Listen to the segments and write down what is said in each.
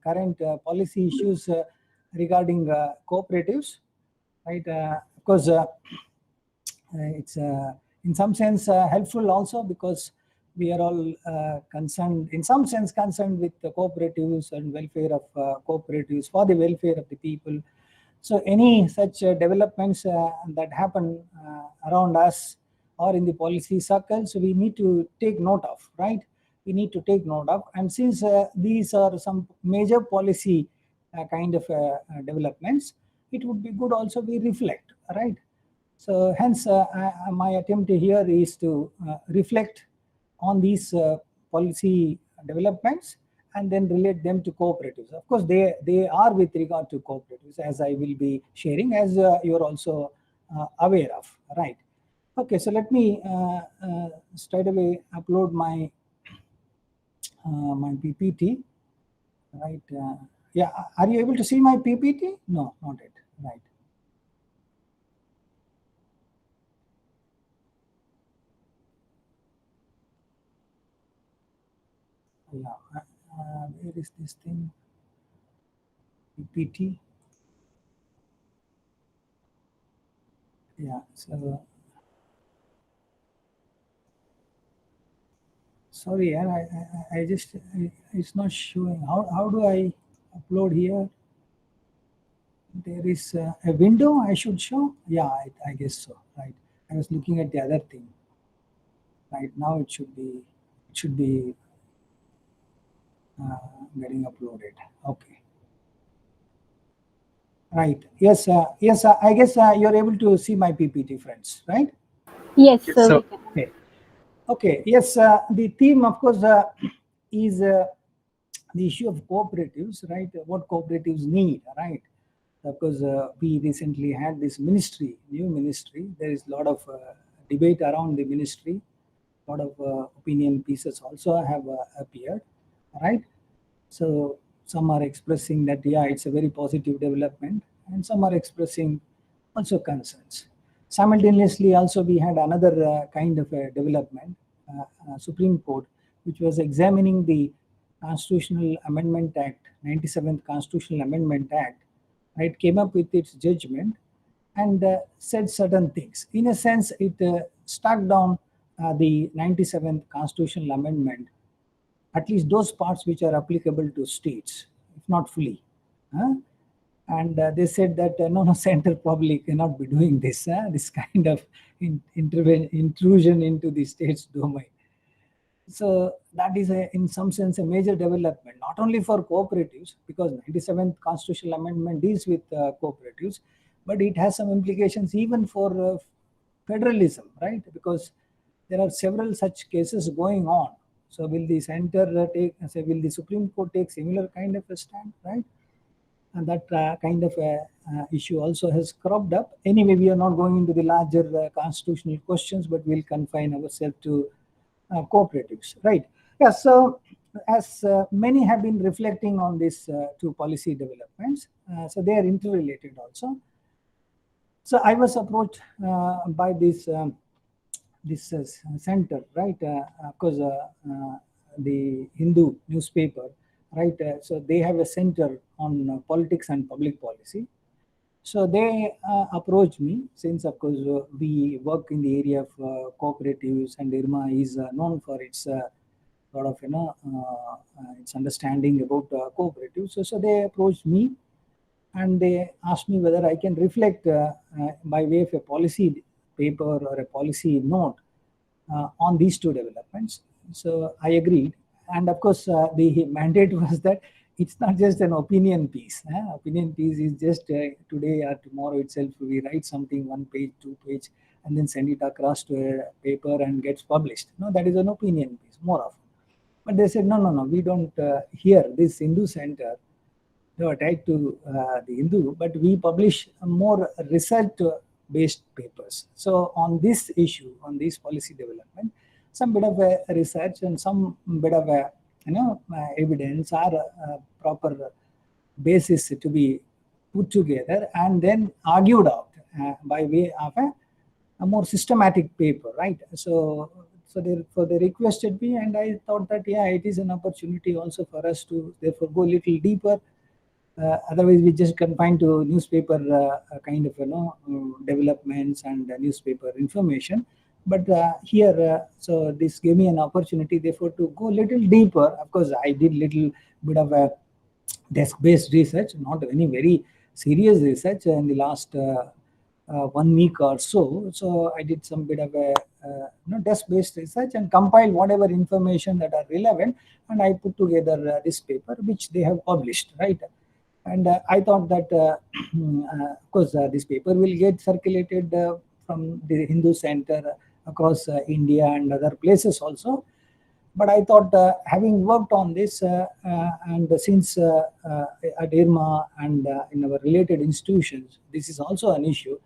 current policy issues regarding cooperatives, right? Of course, it's in some sense helpful also, because we are all concerned, in some sense concerned with the cooperatives and welfare of cooperatives, for the welfare of the people. So any such developments that happen around us or in the policy circles, we need to take note of, right? We need to take note of. And since these are some major policy kind of developments, it would be good also we reflect, right? So hence my attempt here is to reflect on these policy developments and then relate them to cooperatives. Of course, they are with regard to cooperatives, as I will be sharing, as you're also aware of, right? Okay, so let me straight away upload my my PPT, right? Yeah, are you able to see my PPT? No, not yet, right? Yeah, where is this thing? PPT. Yeah, so sorry, I just it's not showing. How do I upload here? There is a window I should show. Yeah, I guess so. Right. I was looking at the other thing. Right now it should be getting uploaded. Okay. Right. Yes. Yes. I guess you're able to see my PPT, friends. Right. Yes, sir. So, okay. Okay. Yes. The theme, of course, is the issue of cooperatives. Right. What cooperatives need. Right. Because we recently had this ministry, new ministry. There is a lot of debate around the ministry. A lot of opinion pieces also have appeared, right? So some are expressing that, yeah, it's a very positive development, and some are expressing also concerns. Simultaneously, also we had another kind of a development, Supreme Court, which was examining the Constitutional Amendment Act, 97th Constitutional Amendment Act, right, came up with its judgment and said certain things. In a sense, it struck down the 97th Constitutional Amendment, at least those parts which are applicable to states, if not fully. And they said that no, center probably cannot be doing this, this kind of intrusion into the state's domain. So that is, in some sense, a major development, not only for cooperatives, because 97th Constitutional Amendment deals with cooperatives, but it has some implications even for federalism, right? Because there are several such cases going on. So will the center will the Supreme Court take similar kind of a stand, right? And that kind of issue also has cropped up. Anyway, we are not going into the larger constitutional questions, but we'll confine ourselves to cooperatives, right? Yeah, so as many have been reflecting on these two policy developments, so they are interrelated also. So I was approached by this center, right? Of course, the Hindu newspaper, right? So they have a center on politics and public policy. So they approached me, since of course we work in the area of cooperatives, and IRMA is known for its sort of its understanding about cooperatives. So they approached me, and they asked me whether I can reflect by way of a policy paper or a policy note on these two developments. So I agreed, and of course the mandate was that it's not just an opinion piece. Opinion piece is just today or tomorrow itself we write something, 1 page, 2 page, and then send it across to a paper and gets published. No, that is an opinion piece more often. But they said, no, we don't hear this Hindu center. They are tied to the Hindu, but we publish more research-based papers. So on this issue, on this policy development, some bit of a research and some bit of a evidence or proper basis to be put together and then argued out by way of a more systematic paper, right? So So therefore they requested me, and I thought that, yeah, it is an opportunity also for us to therefore go a little deeper. Otherwise, we just confined to newspaper kind of developments and newspaper information. But here, so this gave me an opportunity, therefore, to go a little deeper. Of course, I did little bit of a desk-based research, not any very serious research in the last 1 week or so. So I did some bit of a desk-based research and compiled whatever information that are relevant, and I put together this paper, which they have published, right? And I thought that, of course, this paper will get circulated from the Hindu Center across India and other places also. But I thought, having worked on this, and since at IRMA and in our related institutions, this is also an issue,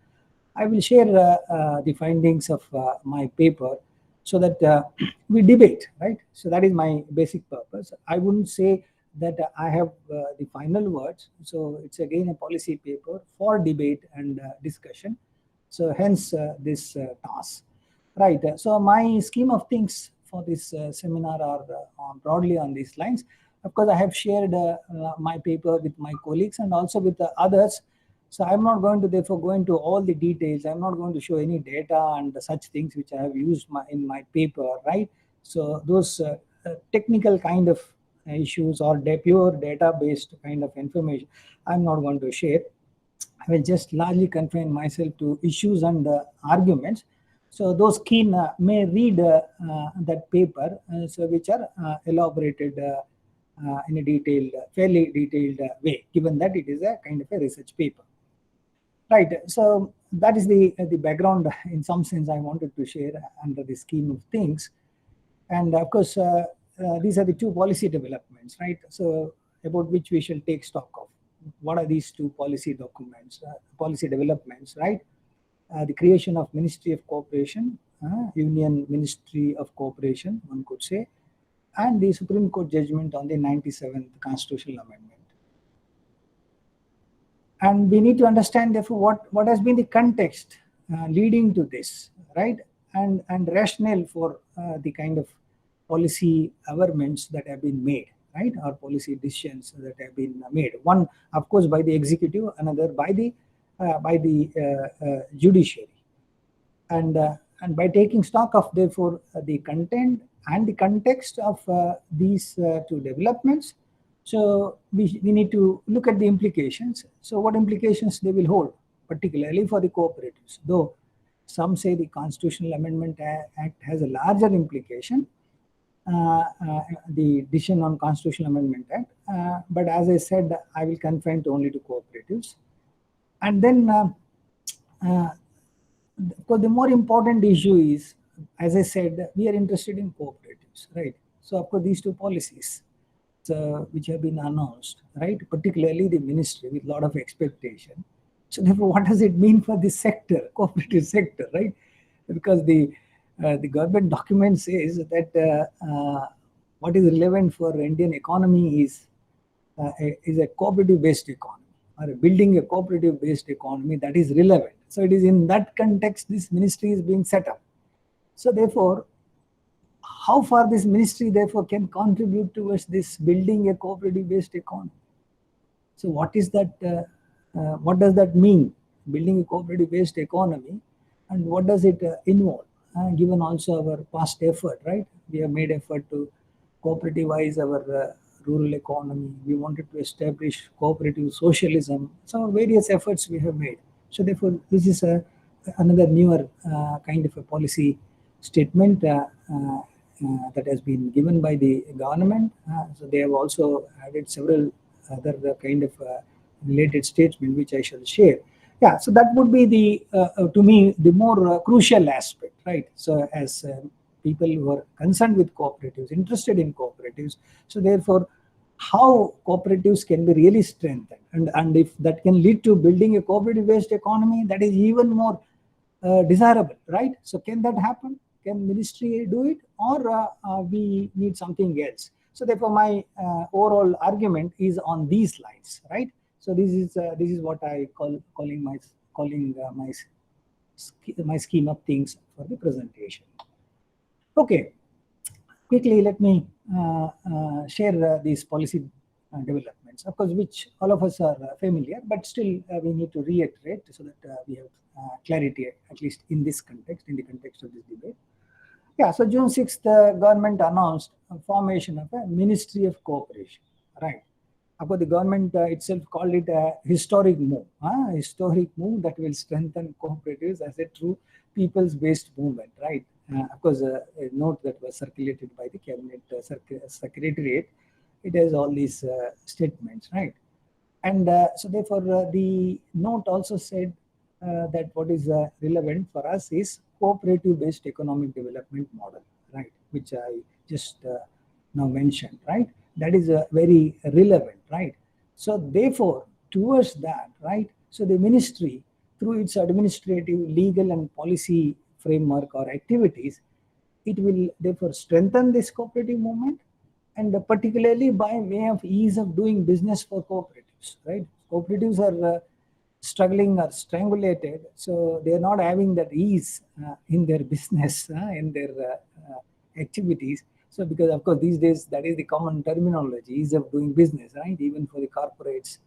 I will share the findings of my paper so that we debate, right? So that is my basic purpose. I wouldn't say that I have the final words. So it's again a policy paper for debate and discussion. So hence this task. Right. So my scheme of things for this seminar are broadly on these lines. Of course, I have shared my paper with my colleagues and also with the others. So I'm not going to therefore go into all the details. I'm not going to show any data and such things which I have used in my paper, right? So those technical kind of issues or pure data-based kind of information, I'm not going to share. I will just largely confine myself to issues and arguments. So those keen may read that paper, so which are elaborated in a detailed, fairly detailed way, given that it is a kind of a research paper. Right. So that is the background in some sense I wanted to share under the scheme of things. And of course, these are the two policy developments, right? So about which we shall take stock of. What are these two policy documents, policy developments, right? The creation of Ministry of Cooperation, Union Ministry of Cooperation, one could say, and the Supreme Court judgment on the 97th Constitutional Amendment. And we need to understand, therefore, what has been the context leading to this, right? And rationale for the kind of policy governments that have been made, right? Or policy decisions that have been made. One, of course, by the executive, another by the judiciary. And by taking stock of, therefore, the content and the context of these two developments, so we need to look at the implications. So what implications they will hold, particularly for the cooperatives. Though some say the Constitutional Amendment Act has a larger implication, the decision on Constitutional Amendment Act. But as I said, I will confine it only to cooperatives. And then, because the more important issue is, as I said, we are interested in cooperatives, right? So of course, these two policies, which have been announced, right? Particularly the ministry with a lot of expectation. So therefore, what does it mean for this sector, cooperative sector, right? Because the government document says that what is relevant for Indian economy is a cooperative-based economy, or building a cooperative-based economy that is relevant. So it is in that context this ministry is being set up. So therefore, how far this ministry therefore can contribute towards this building a cooperative-based economy? So what is that? What does that mean? Building a cooperative-based economy, and what does it involve? Given also our past effort, right? We have made effort to cooperativize our rural economy. We wanted to establish cooperative socialism. So various efforts we have made. So therefore, this is another newer kind of a policy statement that has been given by the government. So they have also added several other kind of related statements, which I shall share. Yeah, so that would be the to me the more crucial aspect, right? So as people who are concerned with cooperatives, interested in cooperatives, so therefore, how cooperatives can be really strengthened, and if that can lead to building a cooperative-based economy, that is even more desirable, right? So can that happen? Can ministry do it, or we need something else? So therefore, my overall argument is on these lines, right? So this is what I calling my scheme of things for the presentation. Okay, quickly let me share these policy developments, of course, which all of us are familiar, but still we need to reiterate so that we have clarity, at least in this context, in the context of this debate. Yeah, so June 6th, the government announced a formation of a Ministry of Cooperation, right? Of course, the government itself called it a historic move, historic move that will strengthen cooperatives as a true people's-based movement, right? Of course, a note that was circulated by the cabinet secretariat, it has all these statements, right? And so therefore, the note also said that what is relevant for us is cooperative-based economic development model, right? Which I just now mentioned, right? That is very relevant, right? So therefore, towards that, right? So the ministry, through its administrative, legal, and policy framework or activities, it will therefore strengthen this cooperative movement, and particularly by way of ease of doing business for cooperatives, right? Cooperatives are struggling or strangulated, so they are not having that ease in their business, in their activities. So because of course these days that is the common terminology, ease of doing business, right? Even for the corporates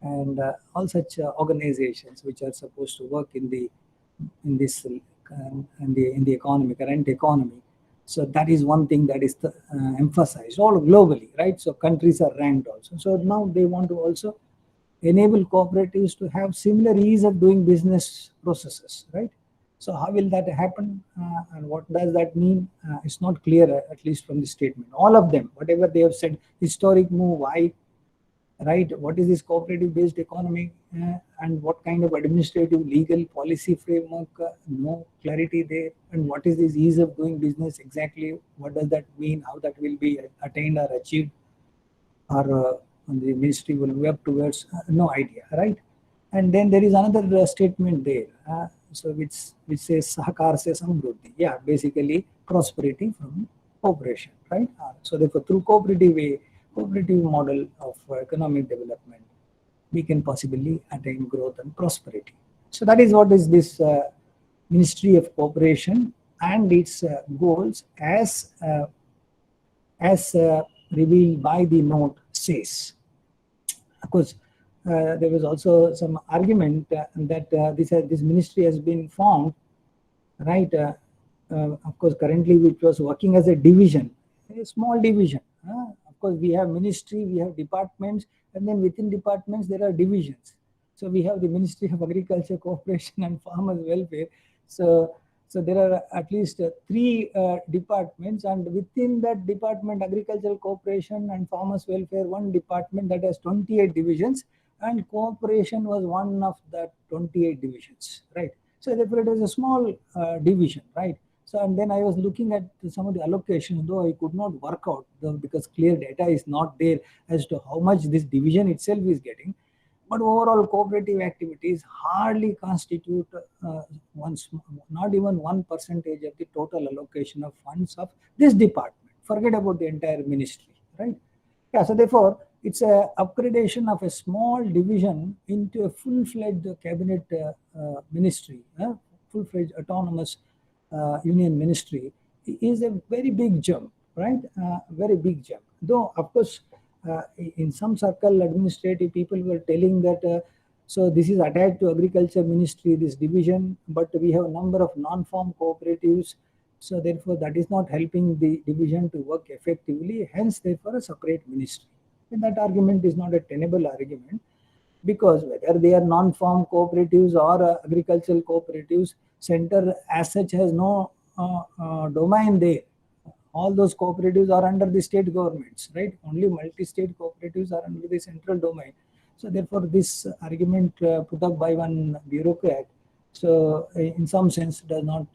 and all such organizations which are supposed to work in this in the economy, current economy. So that is one thing that is emphasized all globally, right? So countries are ranked also. So now they want to also enable cooperatives to have similar ease of doing business processes, right? So how will that happen and what does that mean? It's not clear, at least from the statement. All of them, whatever they have said, historic move, why, right? What is this cooperative-based economy and what kind of administrative, legal, policy framework? No clarity there. And what is this ease of doing business exactly? What does that mean? How that will be attained or achieved? Or the ministry will work towards? No idea, right? And then there is another statement there, so which says Sahakar se Samruddhi. Yeah, basically prosperity from cooperation, right? So therefore, through cooperative model of economic development, we can possibly attain growth and prosperity. So that is what is this Ministry of Cooperation and its goals as revealed by the note says. Of course, there was also some argument that this ministry has been formed, right? Of course, currently it was working as a division, a small division. Of course, we have ministry, we have departments, and then within departments there are divisions. So we have the Ministry of Agriculture, Cooperation, and Farmers Welfare. So there are at least three departments, and within that department, Agricultural Cooperation and Farmers Welfare, one department that has 28 divisions, and cooperation was one of the 28 divisions, right? So therefore it was a small division, right? So and then I was looking at some of the allocations, though I could not work out because clear data is not there as to how much this division itself is getting. But overall, cooperative activities hardly constitute not even 1% of the total allocation of funds of this department. Forget about the entire ministry, right? Yeah, so therefore, it's a upgradation of a small division into a full-fledged cabinet ministry, full-fledged autonomous union ministry is a very big jump, right? Very big jump. Though, of course, in some circle, administrative people were telling that so this is attached to agriculture ministry, this division, but we have a number of non-farm cooperatives, so therefore that is not helping the division to work effectively, hence therefore a separate ministry. And that argument is not a tenable argument, because whether they are non-farm cooperatives or agricultural cooperatives, center as such has no domain there. All those cooperatives are under the state governments, right? Only multi-state cooperatives are under the central domain. So therefore, this argument put up by one bureaucrat, so in some sense does not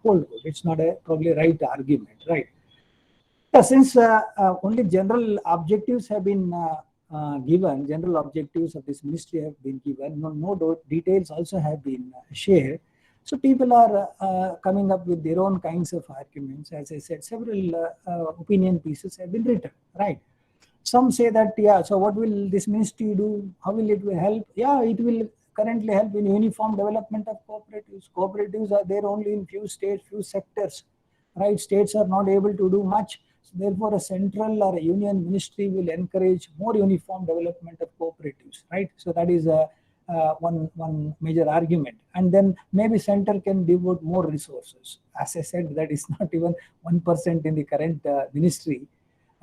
hold good. It's not a probably right argument, right? Yeah, since only general objectives have been given, general objectives of this ministry have been given, no details also have been shared. So people are coming up with their own kinds of arguments. As I said, several opinion pieces have been written, right? Some say that, yeah, so what will this ministry do? How will it help? Yeah, it will currently help in uniform development of cooperatives. Cooperatives are there only in few states, few sectors. right? States are not able to do much. So therefore, a central or a union ministry will encourage more uniform development of cooperatives, right? So that is one major argument. And then maybe center can devote more resources. As I said, that is not even 1% in the current ministry,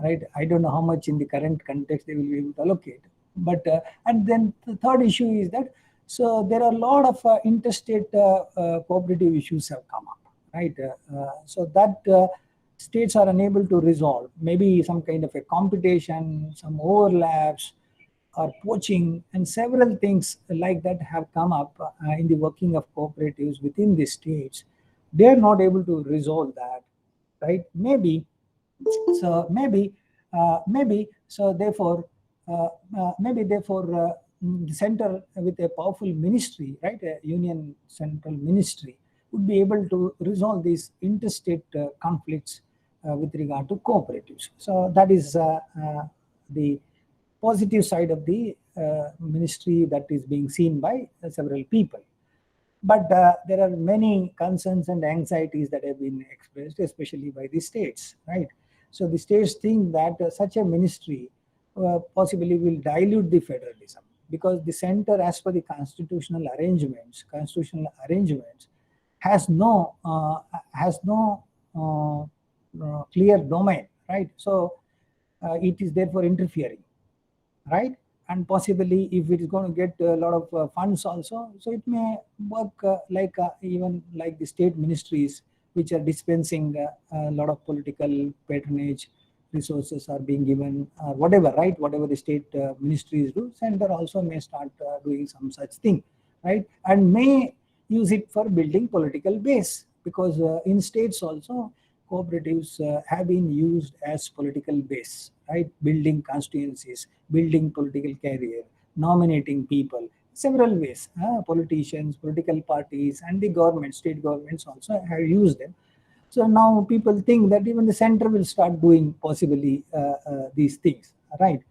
right? I don't know how much in the current context they will be able to allocate. But and then the third issue is that, so there are a lot of interstate cooperative issues have come up, right? So that states are unable to resolve. Maybe some kind of a competition, some overlaps, or poaching, and several things like that have come up in the working of cooperatives within the states. They are not able to resolve that, right? Maybe so therefore the center with a powerful ministry, right, a union central ministry, would be able to resolve these interstate conflicts with regard to cooperatives. So that is the positive side of the ministry that is being seen by several people. But there are many concerns and anxieties that have been expressed, especially by the states, right? So the states think that such a ministry possibly will dilute the federalism, because the center, as per the constitutional arrangements, has no clear domain, right? So it is therefore interfering, right? And possibly if it is going to get a lot of funds also, so it may work even like the state ministries, which are dispensing a lot of political patronage resources are being given, whatever, right? Whatever the state ministries do, center also may start doing some such thing, right? And may use it for building political base, because in states also cooperatives have been used as political base, right? Building constituencies, building political career, nominating people, several ways. Politicians, political parties, and the government, state governments also have used them. So now people think that even the center will start doing possibly these things, right?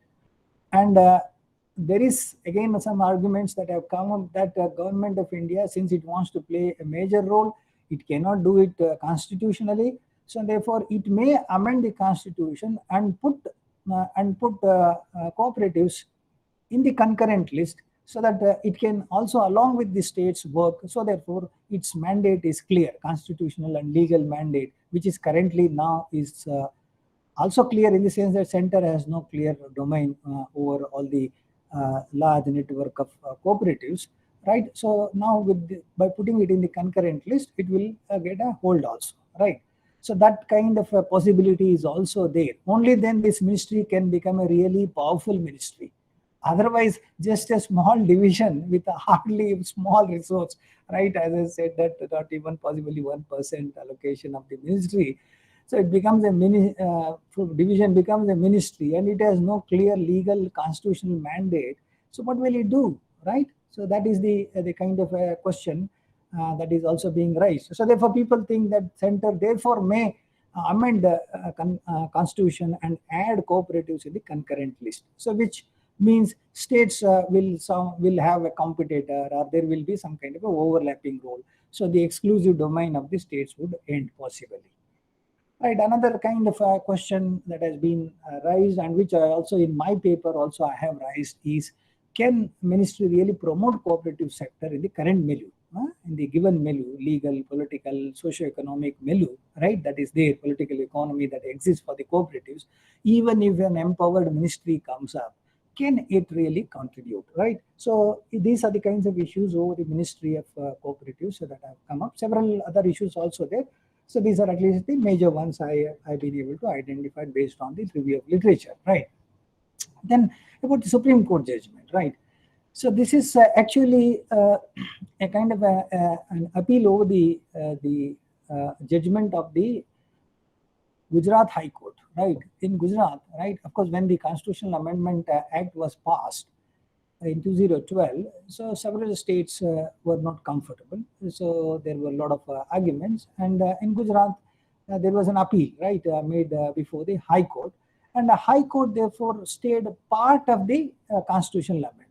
And there is again some arguments that have come up that government of India, since it wants to play a major role, it cannot do it constitutionally. So therefore, it may amend the constitution and put cooperatives in the concurrent list, so that it can also, along with the states, work. So therefore, its mandate is clear, constitutional and legal mandate, which is currently now is also clear in the sense that center has no clear domain over all the large network of cooperatives, right? So now by putting it in the concurrent list, it will get a hold also, right? So that kind of a possibility is also there. Only then this ministry can become a really powerful ministry. Otherwise, just a small division with a hardly small resource, right? As I said, that not even possibly 1% allocation of the ministry. So it becomes division becomes a ministry, and it has no clear legal constitutional mandate. So what will it do, right? So that is the kind of a question that is also being raised. So therefore, people think that center therefore may amend the constitution and add cooperatives in the concurrent list. So which means states will have a competitor, or there will be some kind of a overlapping role. So the exclusive domain of the states would end possibly. Right, another kind of a question that has been raised, and which I also in my paper also I have raised, is can ministry really promote cooperative sector in the current milieu, in the given milieu, legal, political, socio-economic milieu, right? That is there, political economy that exists for the cooperatives. Even if an empowered ministry comes up, can it really contribute, right? So these are the kinds of issues over the ministry of cooperatives that have come up. Several other issues also there. So these are at least the major ones I've been able to identify based on the review of literature, right? Then about the Supreme Court judgment, right? So this is actually a kind of an appeal over the judgment of the Gujarat High Court, right? In Gujarat, right? Of course, when the Constitutional Amendment Act was passed in 2012, so several states were not comfortable. So there were a lot of arguments, and in Gujarat there was an appeal, right, made before the High Court, and the High Court therefore stayed part of the constitutional amendment.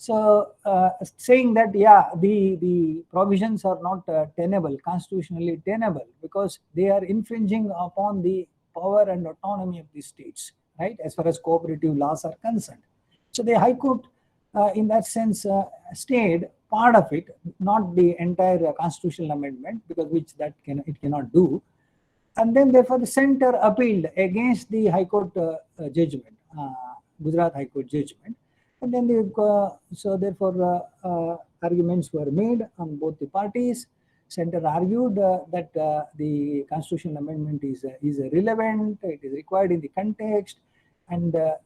So saying that, yeah, the provisions are not tenable, constitutionally tenable, because they are infringing upon the power and autonomy of the states, right, as far as cooperative laws are concerned. So the High Court, in that sense, stayed part of it, not the entire constitutional amendment, because which it cannot do. And then therefore the center appealed against the High Court judgment, Gujarat High Court judgment. And then so therefore arguments were made on both the parties. Center argued that the constitutional amendment is relevant, it is required in the context, and there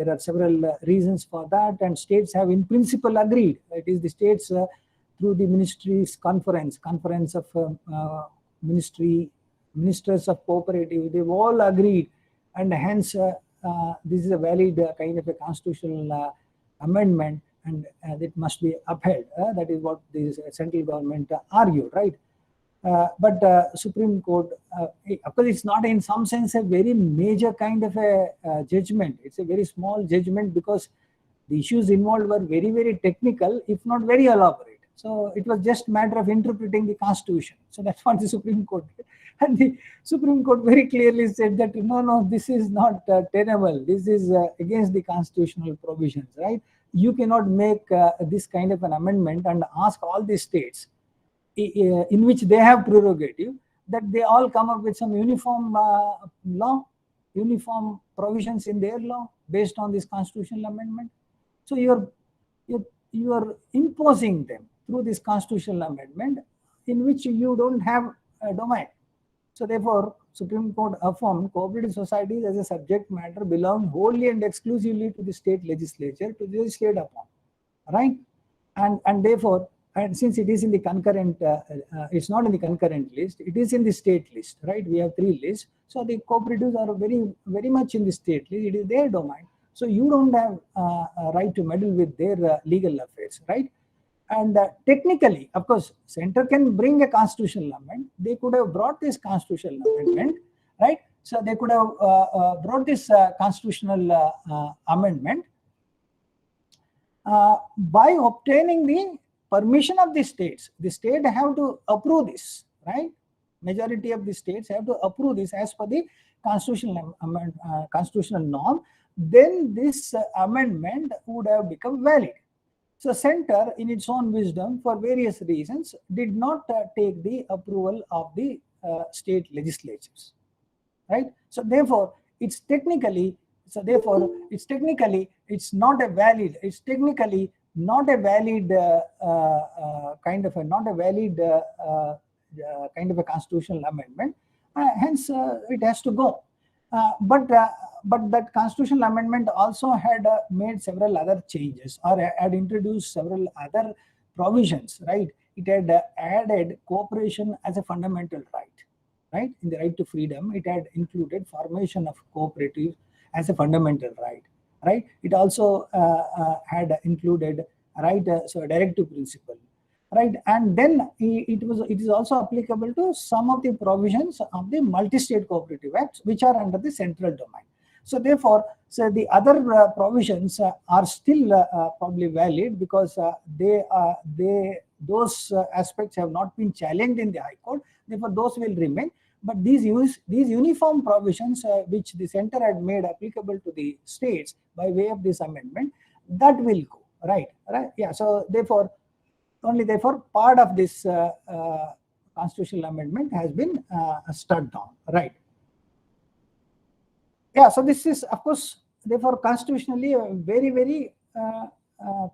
are several reasons for that, and states have in principle agreed. It is the states through the ministries conference of ministers of cooperative, they've all agreed, and hence this is a valid kind of a constitutional amendment, and it must be upheld. That is what the central government argued, right? But Supreme Court, of course, it's not in some sense a very major kind of a judgment. It's a very small judgment because the issues involved were very, very technical, if not very elaborate. So it was just a matter of interpreting the Constitution. So that's what the Supreme Court did. And the Supreme Court very clearly said that, no, this is not tenable. This is against the constitutional provisions, right? You cannot make this kind of an amendment and ask all the states in which they have prerogative that they all come up with some uniform law, uniform provisions in their law based on this constitutional amendment. So you are imposing them through this constitutional amendment in which you don't have a domain. So therefore, Supreme Court affirmed cooperative societies as a subject matter belong wholly and exclusively to the state legislature to legislate upon, right? And therefore, and since it is in the concurrent, it's not in the concurrent list, it is in the state list, right? We have 3 lists. So the cooperatives are very, very much in the state list. It is their domain. So you don't have a right to meddle with their legal affairs, right? And technically, of course, center can bring a constitutional amendment. They could have brought this constitutional amendment, right? So they could have brought this constitutional amendment by obtaining the permission of the states. The state have to approve this, right? Majority of the states have to approve this as per the constitutional norm. Then this amendment would have become valid. So center, in its own wisdom, for various reasons, did not take the approval of the state legislatures, right? So therefore, it's technically not a valid. It's technically not a valid kind of a constitutional amendment. Hence, it has to go. But that constitutional amendment also had made several other changes, or had introduced several other provisions, right? It had added cooperation as a fundamental right? In the right to freedom, it had included formation of cooperative as a fundamental right? It also had included, right, so a directive principle, right? And then it is also applicable to some of the provisions of the multi-state cooperative acts, which are under the central domain. So therefore, the other provisions are still probably valid, because those aspects have not been challenged in the High Court. Therefore, those will remain. But these uniform provisions, which the center had made applicable to the states by way of this amendment, that will go, right? Yeah. So therefore, only therefore part of this constitutional amendment has been struck down, right? Yeah, so this is, of course, therefore constitutionally a very, very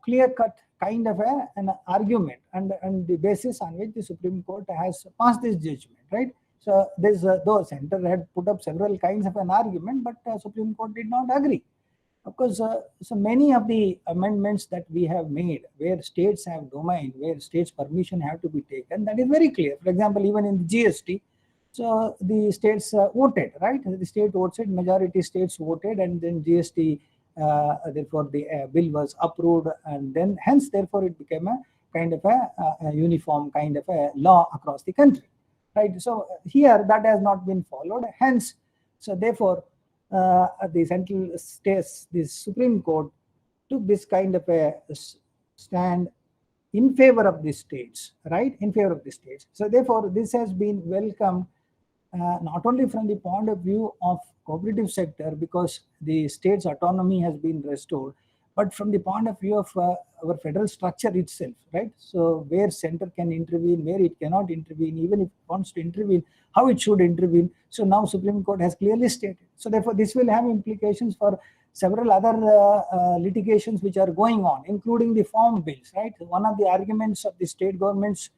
clear-cut kind of an argument, and the basis on which the Supreme Court has passed this judgment, right? So this though center had put up several kinds of an argument, but Supreme Court did not agree. Of course, so many of the amendments that we have made, where states have domain, where states' permission have to be taken, that is very clear. For example, even in the GST, so the states voted, right? The state voted, majority states voted, and then GST, therefore the bill was approved, and then hence, therefore, it became a kind of a uniform kind of a law across the country, right? So here that has not been followed. Hence, so therefore, the central states, the Supreme Court took this kind of a stand in favor of the states, right? In favor of the states. So therefore, this has been welcomed not only from the point of view of cooperative sector, because the state's autonomy has been restored, but from the point of view of our federal structure itself, right? So where center can intervene, where it cannot intervene, even if it wants to intervene, how it should intervene. So now Supreme Court has clearly stated. So therefore, this will have implications for several other litigations which are going on, including the farm bills, right? One of the arguments of the state governments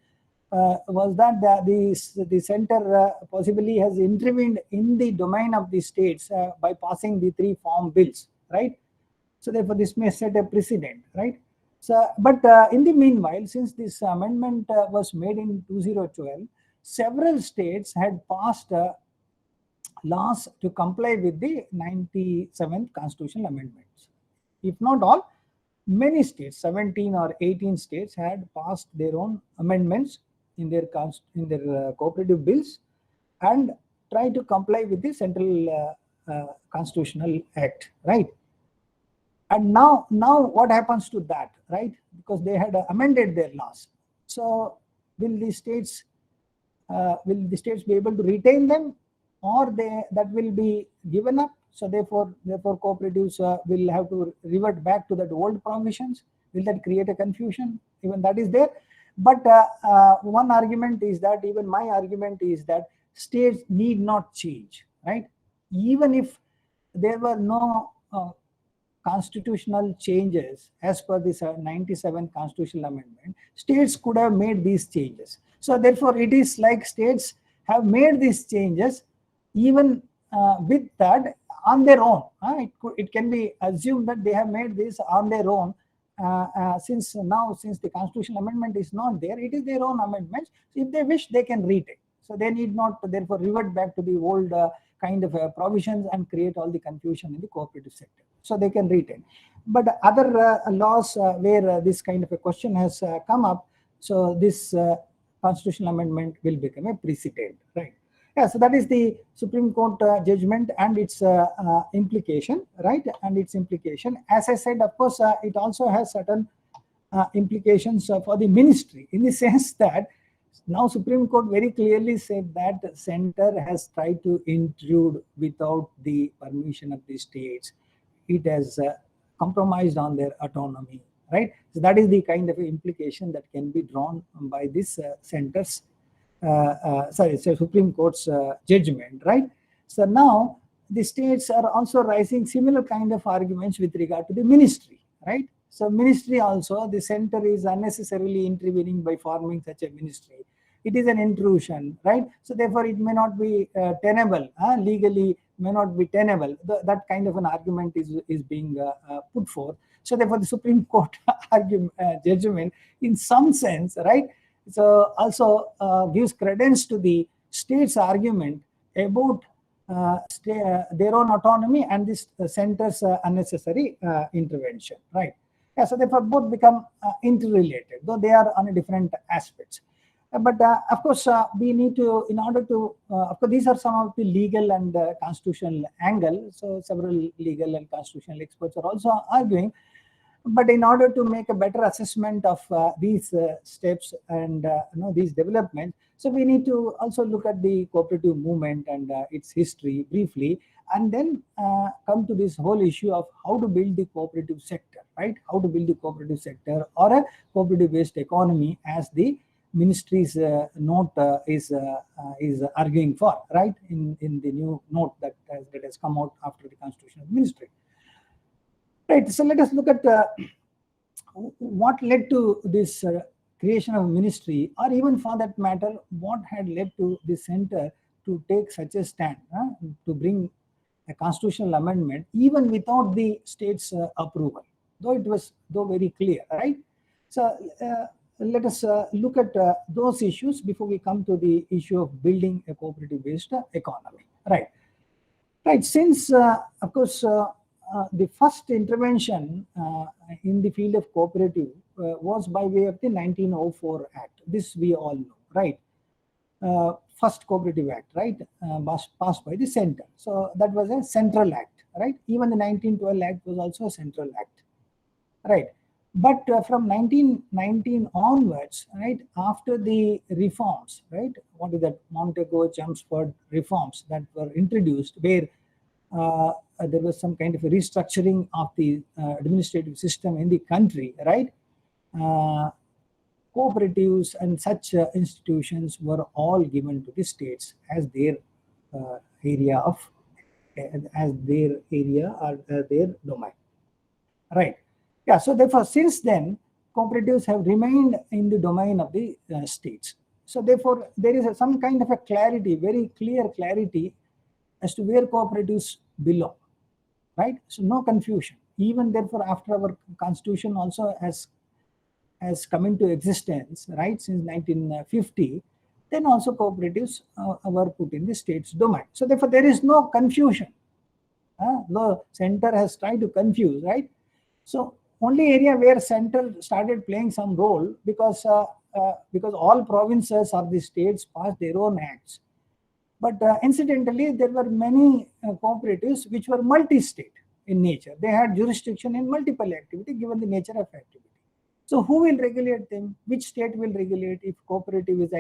was that the center possibly has intervened in the domain of the states by passing the 3 farm bills, right? So therefore, this may set a precedent, right? So, but in the meanwhile, since this amendment was made in 2012, several states had passed laws to comply with the 97th constitutional amendments. If not all, many states, 17 or 18 states, had passed their own amendments in their cooperative bills and try to comply with the central constitutional act, right? And now what happens to that, right? Because they had amended their laws. So will the states be able to retain them, or that will be given up? So therefore cooperatives will have to revert back to that old provisions. Will that create a confusion? Even that is there. But one argument is that, even my argument is that states need not change, right? Even if there were no constitutional changes as per this 97th constitutional amendment, states could have made these changes. So therefore, it is like states have made these changes even with that on their own. It can be assumed that they have made this on their own. Since the constitutional amendment is not there, it is their own amendments. So if they wish, they can retake. So they need not therefore revert back to the old kind of provisions and create all the confusion in the cooperative sector. So they can retain. But other laws where this kind of a question has come up, so this constitutional amendment will become a precedent, right? Yeah, so that is the Supreme Court judgment and its implication, right? And its implication. As I said, of course, it also has certain implications for the ministry, in the sense that now Supreme Court very clearly said that the center has tried to intrude without the permission of the states. It has compromised on their autonomy, right? So that is the kind of implication that can be drawn by this center's Supreme Court's judgment, right? So now the states are also raising similar kind of arguments with regard to the ministry, right? So ministry also, the center is unnecessarily intervening by forming such a ministry. It is an intrusion, right? So therefore, it may not be tenable, legally may not be tenable. That kind of an argument is being put forth. So therefore, the Supreme Court judgment, in some sense, right, so also gives credence to the state's argument about their own autonomy and this center's unnecessary intervention, right? Yeah, so therefore both become interrelated, though they are on a different aspects. But of course, we need to, in order to, of course, these are some of the legal and constitutional angle. So several legal and constitutional experts are also arguing. But in order to make a better assessment of these steps and these developments, so we need to also look at the cooperative movement and its history briefly, and then come to this whole issue of how to build the cooperative sector, right? How to build the cooperative sector or a cooperative-based economy, as the ministry's note is arguing for, right? In the new note that has come out after the constitution of the ministry. Right, so let us look at what led to this creation of ministry, or even for that matter, what had led to the center to take such a stand, to bring a constitutional amendment even without the state's approval, though it was very clear, right? So let us look at those issues before we come to the issue of building a cooperative-based economy, right? Right, since of course, the first intervention in the field of cooperative was by way of the 1904 Act. This we all know, right? First Cooperative Act, right? Passed by the center. So that was a central act, right? Even the 1912 Act was also a central act. right? But from 1919 onwards, right, after the reforms, right, what is that, Montego Chelmsford reforms that were introduced, where there was some kind of a restructuring of the administrative system in the country, right? Cooperatives and such institutions were all given to the states as their area of, as their area or their domain, right? Yeah, so therefore, since then, cooperatives have remained in the domain of the states. So therefore, there is some kind of a clarity, very clear clarity as to where cooperatives belong, right? So no confusion. Even therefore, after our constitution also has come into existence, right, since 1950, then also cooperatives were put in the state's domain. So therefore, there is no confusion. The center has tried to confuse, right? So only area where center started playing some role, because all provinces or the states passed their own acts. But incidentally, there were many cooperatives which were multi-state in nature. They had jurisdiction in multiple activity given the nature of activity. So who will regulate them? Which state will regulate if cooperative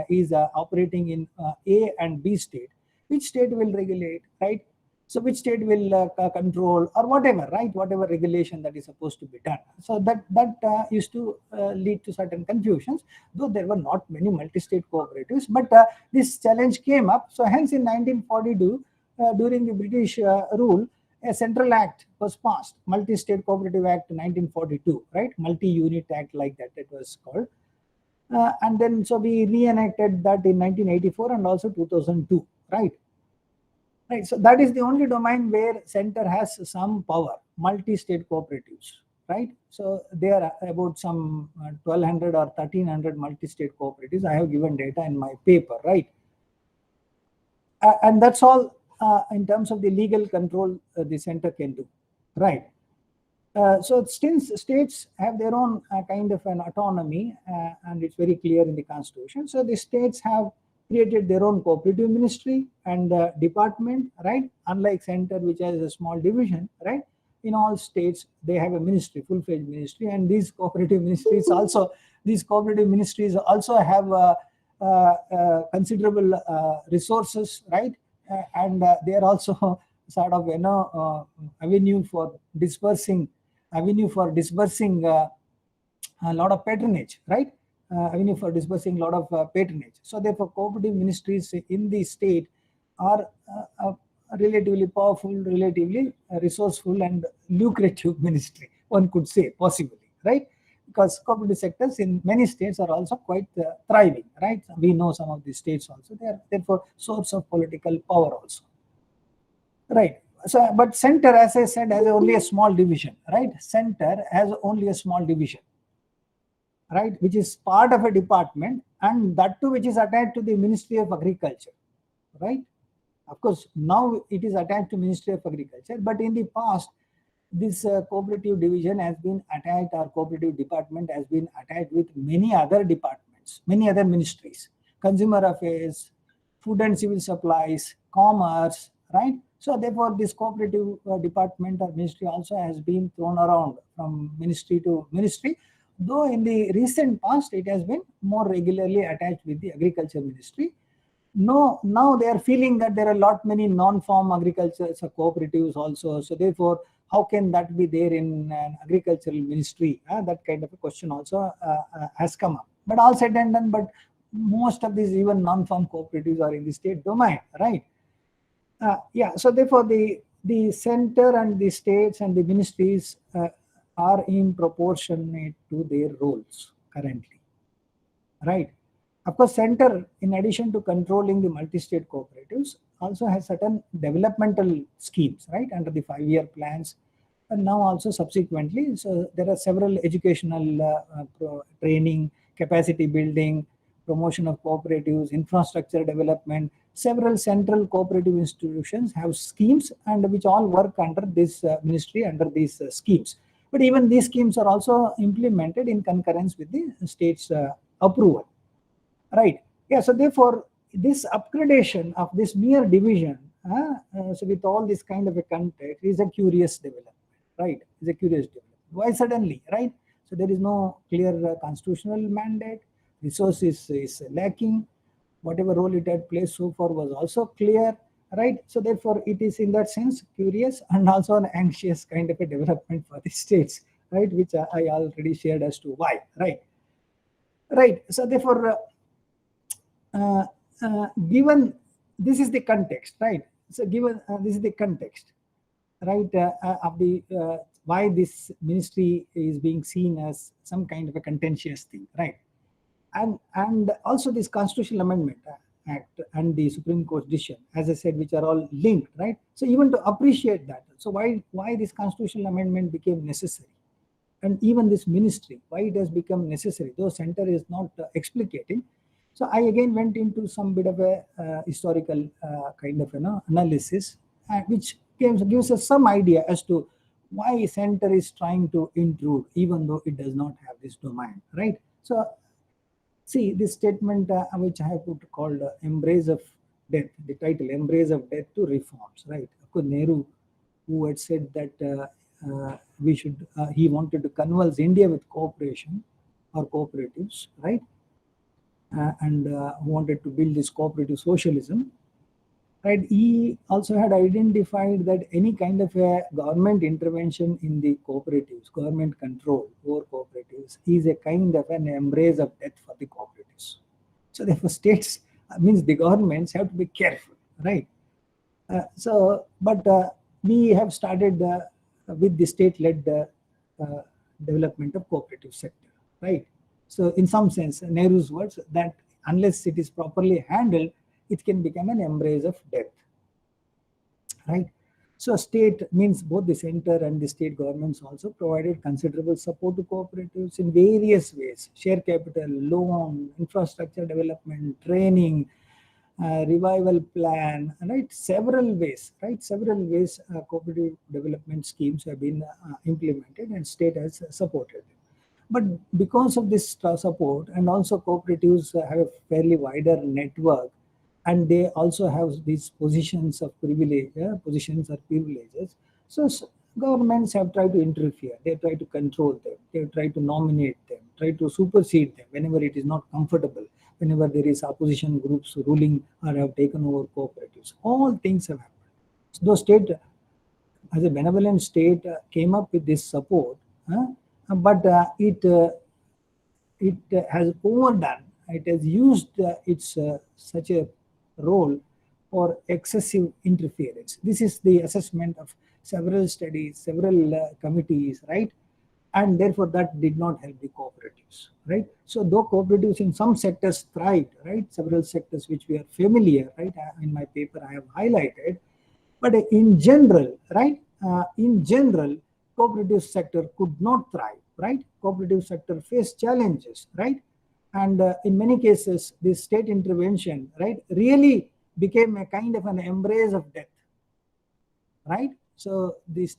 is operating in A and B state? Which state will regulate, right? So which state will control or whatever, right? Whatever regulation that is supposed to be done. So that used to lead to certain confusions, though there were not many multi-state cooperatives. But this challenge came up. So hence in 1942, during the British rule, a central act was passed, Multi-State Cooperative Act 1942, right? Multi-Unit Act, like that it was called. And then so we reenacted that in 1984 and also 2002, right? Right, so that is the only domain where center has some power, multi-state cooperatives, right? So there are about some 1200 or 1300 multi-state cooperatives. I have given data in my paper, right? And that's all in terms of the legal control the center can do, right? So since states have their own kind of an autonomy, and it's very clear in the constitution, so the states have created their own cooperative ministry and department, right? Unlike center, which has a small division, right? In all states, they have a ministry, full-fledged ministry, and these cooperative ministries also have considerable resources, right? And they are also sort of avenue for dispersing a lot of patronage, right? Avenue for disbursing a lot of patronage. So therefore, cooperative ministries in the state are relatively powerful, relatively resourceful and lucrative ministry, one could say, possibly, right? Because cooperative sectors in many states are also quite thriving, right? We know some of the states also. They are therefore source of political power also, right? So, but center, as I said, has only a small division, right? Center has only a small division, right, which is part of a department, and that too which is attached to the Ministry of Agriculture, right? Of course, now it is attached to Ministry of Agriculture, but in the past, this cooperative division has been attached, or cooperative department has been attached with many other departments, many other ministries, Consumer Affairs, Food and Civil Supplies, Commerce, right? So therefore, this cooperative department or ministry also has been thrown around from ministry to ministry, though in the recent past, it has been more regularly attached with the Agriculture Ministry. No, now they are feeling that there are many non-farm agriculture cooperatives also. So therefore, how can that be there in an agricultural ministry? That kind of a question also has come up. But all said and done, but most of these even non-farm cooperatives are in the state domain, right? Yeah, so therefore the center and the states and the ministries are in proportionate to their roles currently, right? Of course, center, in addition to controlling the multi-state cooperatives, also has certain developmental schemes, right, under the 5-year plans, and now also subsequently. So there are several educational training, capacity building, promotion of cooperatives, infrastructure development. Several central cooperative institutions have schemes, and which all work under this ministry, under these schemes. But even these schemes are also implemented in concurrence with the state's approval. Right. Yeah. So therefore, this upgradation of this mere division, so with all this kind of a context, is a curious development, right? Is a curious development. Why suddenly, right? So there is no clear constitutional mandate. Resources is lacking. Whatever role it had played so far was also clear, right? So therefore, it is in that sense curious and also an anxious kind of a development for the states, right? Which I already shared as to why, right? Right. So therefore, given this is the context, right? So given this is the context, right, of the why this ministry is being seen as some kind of a contentious thing, right? And also this constitutional amendment act and the Supreme Court decision, as I said, which are all linked, right? So even to appreciate that, so why this constitutional amendment became necessary, and even this ministry, why it has become necessary, though center is not explicating. So I again went into some bit of a historical kind of analysis, which gives us some idea as to why center is trying to intrude, even though it does not have this domain, right? So see this statement, which I have put called "Embrace of Death." The title, "Embrace of Death to Reforms," right? Of course, Nehru, who had said that we should, he wanted to convulse India with cooperation or cooperatives, right? And wanted to build this cooperative socialism, right? He also had identified that any kind of a government intervention in the cooperatives, government control over cooperatives, is a kind of an embrace of death for the cooperatives. So therefore, states means the governments have to be careful, right? But we have started with the state-led development of cooperative sector, right? So in some sense, Nehru's words, that unless it is properly handled, it can become an embrace of death, right? So state means both the center and the state governments also provided considerable support to cooperatives in various ways: share capital, loan, infrastructure development, training, revival plan, right? Several ways, right? Several ways cooperative development schemes have been implemented and state has supported. But because of this support, and also cooperatives have a fairly wider network, and they also have these positions of privilege, positions or privileges. So governments have tried to interfere. They try to control them. They try to nominate them, try to supersede them whenever it is not comfortable, whenever there is opposition groups ruling or have taken over cooperatives. All things have happened. So the state, as a benevolent state, came up with this support, but it has overdone. It has used its such a role for excessive interference. This is the assessment of several studies, several committees, right? And therefore that did not help the cooperatives, right? So though cooperatives in some sectors thrived, right? Several sectors which we are familiar, right? In my paper I have highlighted, but in general, right? In general, cooperative sector could not thrive, right? Cooperative sector faced challenges, right? And in many cases, this state intervention, right, really became a kind of an embrace of death, right? So these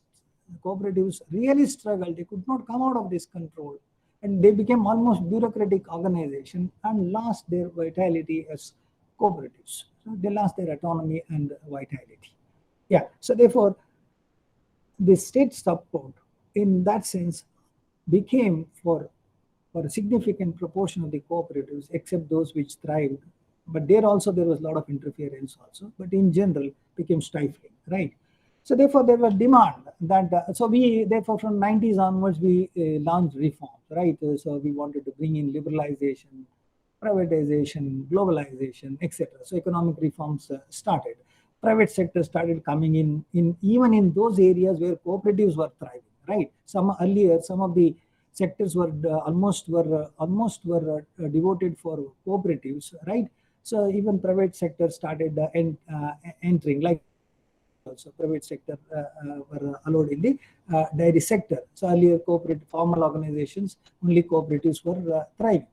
cooperatives really struggled. They could not come out of this control, and they became almost bureaucratic organization and lost their vitality as cooperatives. So they lost their autonomy and vitality. Yeah. So therefore, the state support in that sense became for a significant proportion of the cooperatives, except those which thrived. But there also there was a lot of interference also, but in general became stifling, right? So therefore there was demand that, so we therefore from 90s onwards we launched reforms, right? So we wanted to bring in liberalization, privatization, globalization, etc. So economic reforms started. Private sector started coming in even in those areas where cooperatives were thriving, right? Some earlier, some of the sectors were almost devoted for cooperatives, right? So even private sector started entering, like also private sector were allowed in the dairy sector. So earlier cooperative formal organizations, only cooperatives were thriving,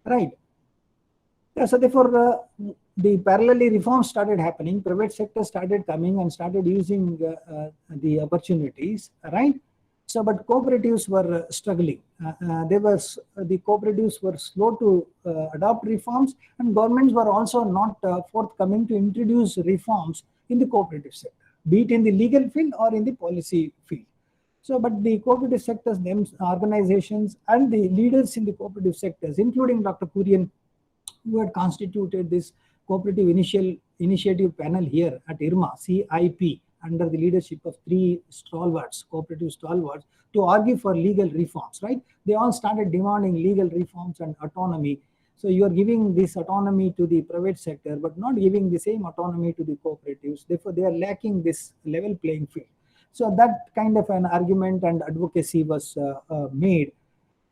right? Yeah, so therefore, the parallelly reforms started happening. Private sector started coming and started using the opportunities, right? So, but cooperatives were struggling. The cooperatives were slow to adopt reforms, and governments were also not forthcoming to introduce reforms in the cooperative sector, be it in the legal field or in the policy field. So, but the cooperative sectors, them organizations and the leaders in the cooperative sectors, including Dr. Kurian, who had constituted this cooperative initiative panel here at IRMA, CIP, under the leadership of 3 stalwarts, cooperative stalwarts, to argue for legal reforms, right? They all started demanding legal reforms and autonomy. So you are giving this autonomy to the private sector, but not giving the same autonomy to the cooperatives. Therefore, they are lacking this level playing field. So that kind of an argument and advocacy was made,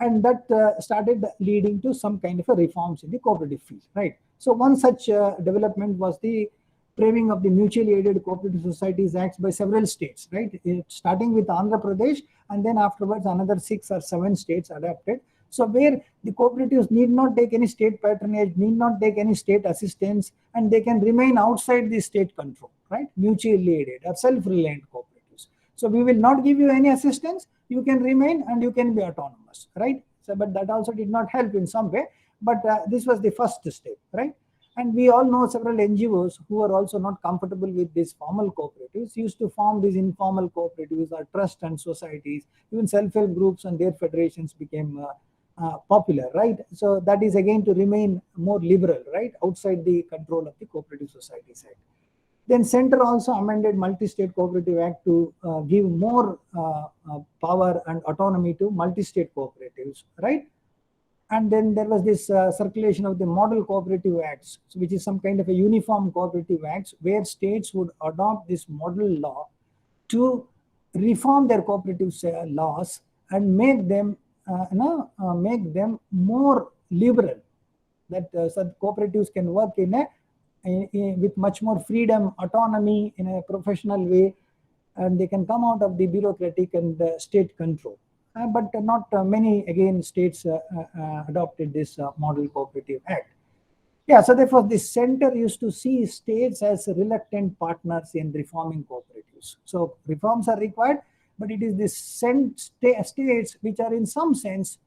and that started leading to some kind of a reforms in the cooperative field, right? So one such development was the framing of the mutually aided cooperative societies acts by several states, right? Starting with Andhra Pradesh, and then afterwards another 6 or 7 states adopted. So where the cooperatives need not take any state patronage, need not take any state assistance, and they can remain outside the state control, right? Mutually aided or self-reliant cooperatives. So we will not give you any assistance, you can remain and you can be autonomous, right? So, but that also did not help in some way, but this was the first step, right? And we all know several NGOs who are also not comfortable with these formal cooperatives used to form these informal cooperatives or trust and societies. Even self-help groups and their federations became popular, right? So that is again to remain more liberal, right? Outside the control of the Cooperative Societies Act. Then Center also amended Multi-State Cooperative Act to give more power and autonomy to multi-state cooperatives, right? And then there was this circulation of the Model Cooperative Acts, which is some kind of a uniform cooperative acts where states would adopt this model law to reform their cooperative laws and make them more liberal, that such cooperatives can work with much more freedom, autonomy in a professional way, and they can come out of the bureaucratic and state control. But not many, again, states adopted this Model Cooperative Act. Yeah, so therefore, the center used to see states as reluctant partners in reforming cooperatives. So reforms are required, but it is the states which are in some sense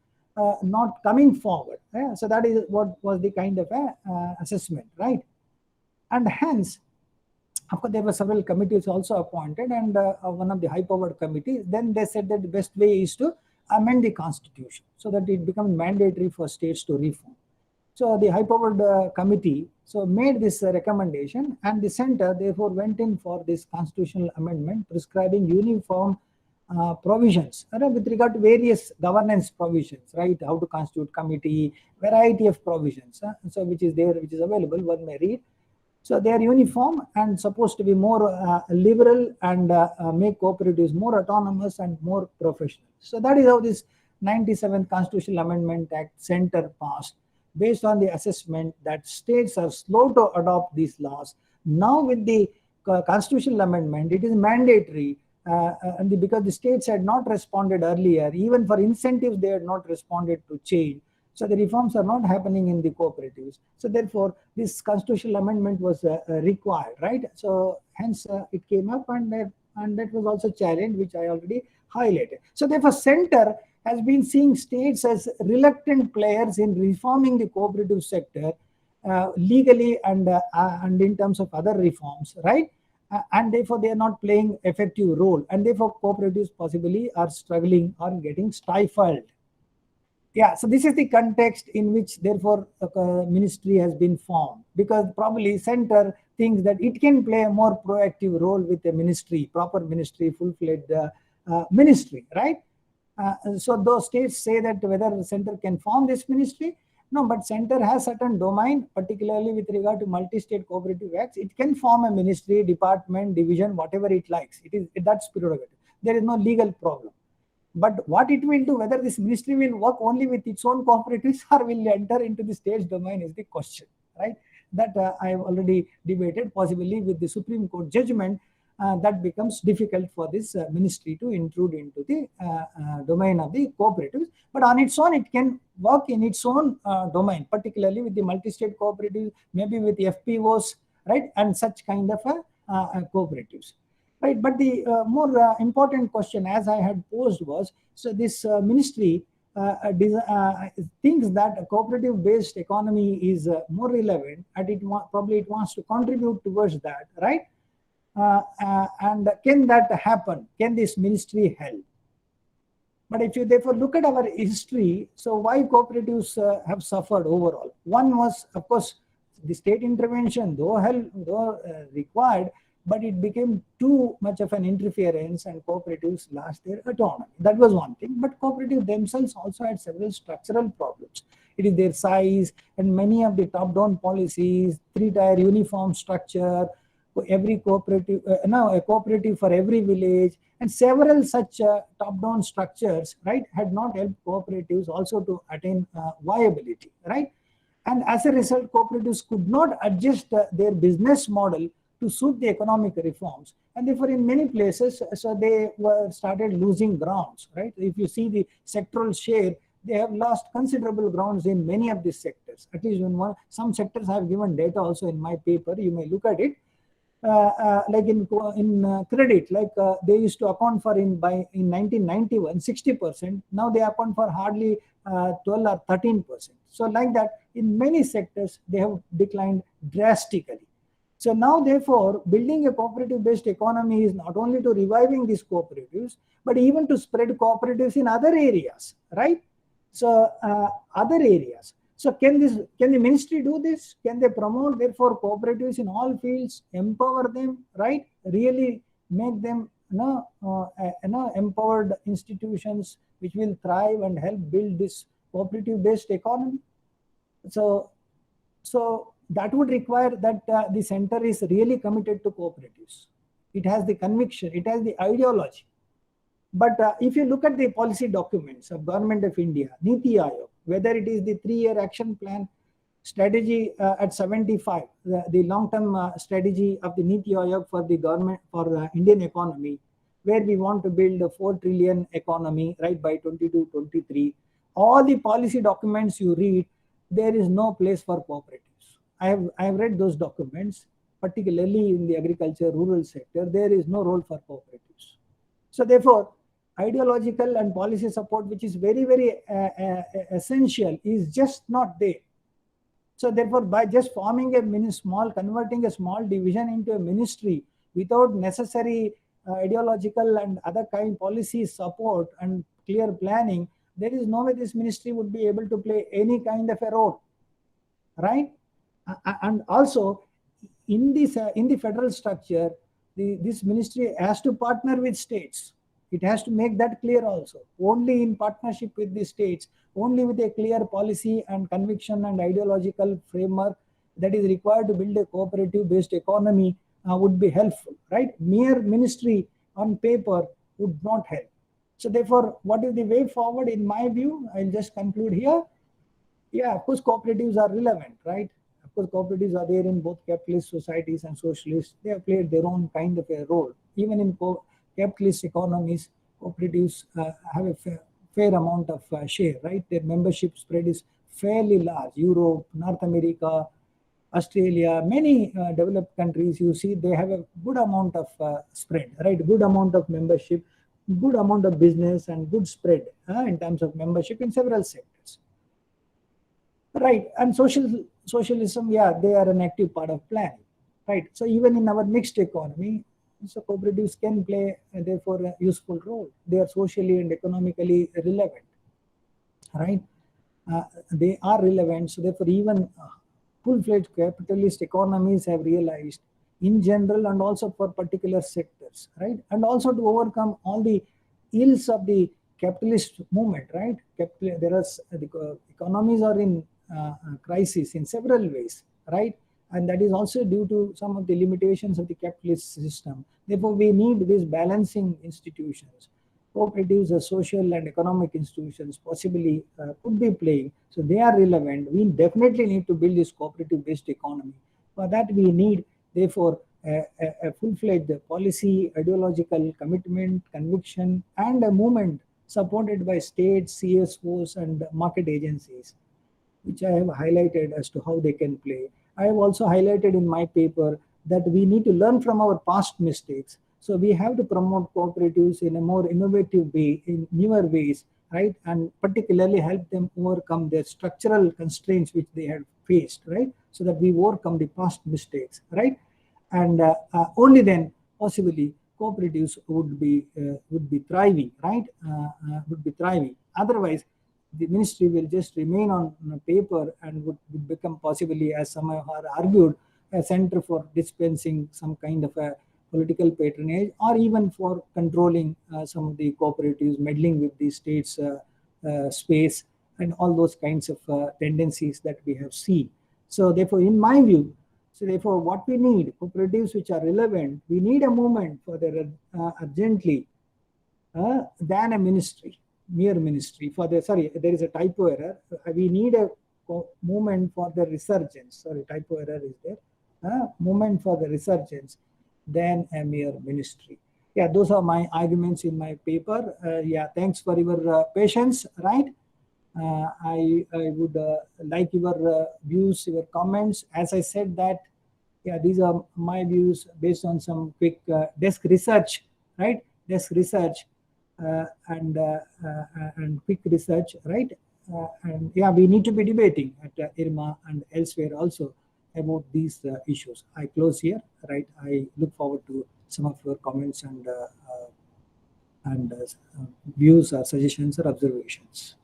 not coming forward. So that is what was the kind of assessment, right? And hence, of course, there were several committees also appointed, and one of the high-powered committees, then they said that the best way is to amend the constitution so that it becomes mandatory for states to reform. So the high-powered committee made this recommendation, and the center therefore went in for this constitutional amendment prescribing uniform provisions with regard to various governance provisions, right? How to constitute committee, variety of provisions, so which is available, one may read. So they are uniform and supposed to be more liberal and make cooperatives more autonomous and more professional. So that is how this 97th Constitutional Amendment Act Center passed, based on the assessment that states are slow to adopt these laws. Now with the constitutional amendment, it is mandatory, and because the states had not responded earlier, even for incentives they had not responded to change. So the reforms are not happening in the cooperatives. So therefore, this constitutional amendment was required, right? So hence it came up, and that was also challenged, which I already highlighted. So therefore, center has been seeing states as reluctant players in reforming the cooperative sector legally and in terms of other reforms, right? And therefore, they are not playing effective role, and therefore cooperatives possibly are struggling or getting stifled. Yeah, so this is the context in which, therefore, a ministry has been formed, because probably center thinks that it can play a more proactive role with a ministry, proper ministry, full-fledged ministry, right? So those states say that whether the center can form this ministry, no, but center has certain domain, particularly with regard to multi-state cooperative acts. It can form a ministry, department, division, whatever it likes. That's prerogative. There is no legal problem. But what it will do, whether this ministry will work only with its own cooperatives or will enter into the state's domain, is the question, right? That I have already debated. Possibly with the Supreme Court judgment, that becomes difficult for this ministry to intrude into the domain of the cooperatives. But on its own, it can work in its own domain, particularly with the multi-state cooperatives, maybe with the FPOs, right? And such kind of cooperatives. Right, but the more important question, as I had posed, was, so this ministry thinks that a cooperative-based economy is more relevant, and it wants to contribute towards that, right? And can that happen? Can this ministry help? But if you therefore look at our history, so why cooperatives have suffered overall? One was, of course, the state intervention, though required, but it became too much of an interference and cooperatives lost their autonomy. That was one thing. But cooperatives themselves also had several structural problems. It is their size and many of the top-down policies, three-tier uniform structure, every cooperative, now a cooperative for every village, and several such top-down structures, right, had not helped cooperatives also to attain viability, right? And as a result, cooperatives could not adjust their business model to suit the economic reforms. And therefore, in many places, so they were started losing grounds, right? If you see the sectoral share, they have lost considerable grounds in many of these sectors. At least in some sectors, I have given data also in my paper. You may look at it. Like in credit, like they used to account for in 1991 60%. Now they account for hardly 12 or 13%. So like that, in many sectors they have declined drastically. So now therefore, building a cooperative-based economy is not only to reviving these cooperatives, but even to spread cooperatives in other areas, right? So other areas. So can the ministry do this? Can they promote therefore cooperatives in all fields, empower them, right? Really make them empowered institutions which will thrive and help build this cooperative-based economy. So that would require that the center is really committed to cooperatives. It has the conviction, it has the ideology. But if you look at the policy documents of Government of India, Niti Aayog, whether it is the 3-year action plan, strategy at 75, the long-term strategy of the Niti Aayog for the government, for the Indian economy, where we want to build a 4 trillion economy, right, by 22-23. All the policy documents you read, there is no place for cooperatives. I have read those documents, particularly in the agriculture, rural sector. There is no role for cooperatives. So therefore, ideological and policy support, which is very, very essential, is just not there. So therefore, by just forming converting a small division into a ministry without necessary ideological and other kind policy support and clear planning, there is no way this ministry would be able to play any kind of a role, right? And also, in the federal structure, this ministry has to partner with states. It has to make that clear also. Only in partnership with the states, only with a clear policy and conviction and ideological framework that is required to build a cooperative-based economy would be helpful, right? Mere ministry on paper would not help. So therefore, what is the way forward in my view? I'll just conclude here. Yeah, of course, cooperatives are relevant, right? Of course, cooperatives are there in both capitalist societies and socialists. They have played their own kind of a role. Even in capitalist economies, cooperatives have a fair amount of share, right? Their membership spread is fairly large. Europe, North America, Australia, many developed countries, you see, they have a good amount of spread, right? Good amount of membership, good amount of business, and good spread in terms of membership in several sectors. Right, and socialism, yeah, they are an active part of planning, right? So even in our mixed economy, so cooperatives can play, therefore, a useful role. They are socially and economically relevant, right? They are relevant, so therefore even full-fledged capitalist economies have realized in general and also for particular sectors, right? And also to overcome all the ills of the capitalist movement, right? The economies are in crisis in several ways, right? And that is also due to some of the limitations of the capitalist system. Therefore, we need these balancing institutions. Cooperatives as social and economic institutions possibly could be playing. So they are relevant. We definitely need to build this cooperative-based economy. For that, we need, therefore, a full-fledged policy, ideological commitment, conviction, and a movement supported by states, CSOs, and market agencies, which I have highlighted as to how they can play. I have also highlighted in my paper that we need to learn from our past mistakes. So we have to promote cooperatives in a more innovative way, in newer ways, right? And particularly help them overcome their structural constraints which they had faced, right? So that we overcome the past mistakes, right? And only then, possibly, cooperatives would be thriving, right? Would be thriving. Otherwise, the ministry will just remain on paper and would become possibly, as some have argued, a center for dispensing some kind of a political patronage, or even for controlling some of the cooperatives, meddling with the state's space, and all those kinds of tendencies that we have seen. So therefore, in my view, what we need, cooperatives which are relevant, we need a movement for the urgently than a ministry, mere ministry. For the, sorry, there is a typo error. We need a movement for the resurgence. Sorry, typo error is there. Movement for the resurgence than a mere ministry. Yeah, those are my arguments in my paper. Yeah, thanks for your patience, right? I would like your views, your comments. As I said that, yeah, these are my views based on some quick desk research, right? Desk research and quick research, right? And yeah, we need to be debating at IRMA and elsewhere also about these issues. I close here, right? I look forward to some of your comments and views or suggestions or observations.